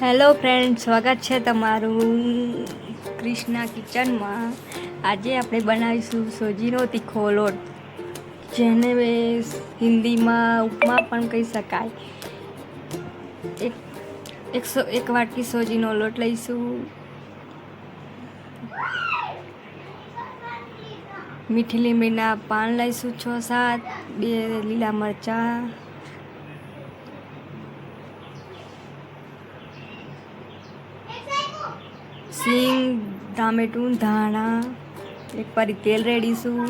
Hello friend, સ્વાગત છે તમારું ક્રિષ્ના કિચનમાં। આજે આપણે બનાવીશું સોજીનો તીખો લોટ, જેને હિન્દીમાં ઉપમા પણ કહી શકાય। એક વાટકી સોજીનો લોટ લઈશું। મીઠી લીમડીના પાન લઈશું 6-7, 2 લીલા મરચાં, સિંગ, ટામેટું, ધાણા, એક પારી તેલ રેડીશું।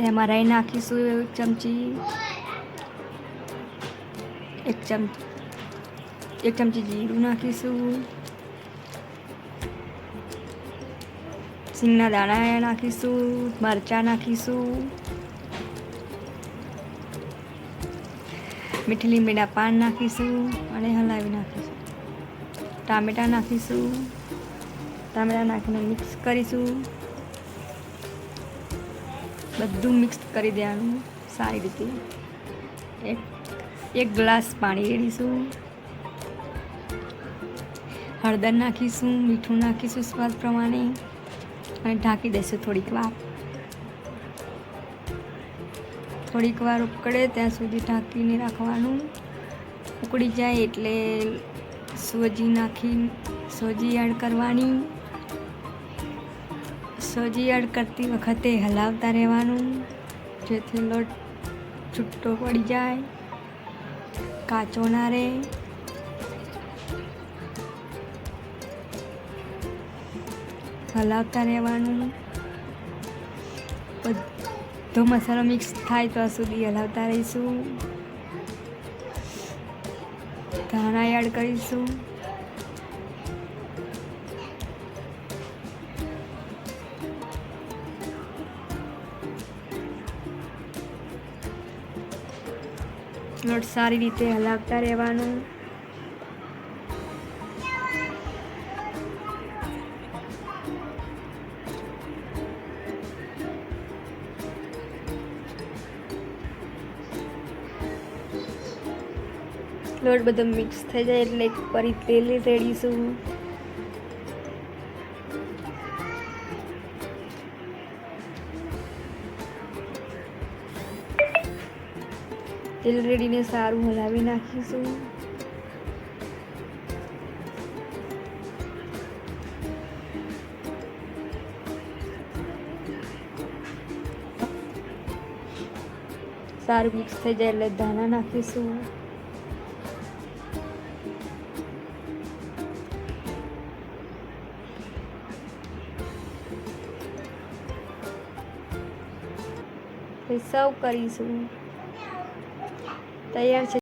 એમાં રાઈ નાખીશું 1 ચમચી, 1 ચમચી જીરું નાખીશું, સિંગના દાણા નાખીશું, મરચાં નાખીશું, મીઠી લીમડીના પાન નાખીશું અને હલાવી નાખીશું। ટામેટાં નાખીશું, ટામેટાં નાખીને મિક્સ કરીશું। બધું મિક્સ કરી દેવાનું સારી રીતે। એક ગ્લાસ પાણી રેડીશું, હળદર નાખીશું, મીઠું નાખીશું સ્વાદ પ્રમાણે અને ઢાંકી દઈશું થોડીક વાર ઉકળે ત્યાં સુધી ઢાંકીને રાખવાનું। ઉકળી જાય એટલે સોજી એડ કરવાની। સોજી એડ કરતી વખતે હલાવતા રહેવાનું, જેથી લોટ છૂટો પડી જાય, કાચો ના રહે। હલાવતા રહેવાનું, બધો મસાલો મિક્સ થાય ત્યાં સુધી હલાવતા રહીશું। ધાણા એડ કરીશું, લોટ સારી રીતે હલાવતા રહેવાનું। લોટ બધો મિક્સ થઈ જાય એટલે એક ફરી તેલ રેડીશું। તેલ રેડીને સારું હલાવી નાખીશું। સારું મિક્સ થઈ જાય એટલે ધાણા નાખીશું। સર્વ કરીશું। તૈયાર છે।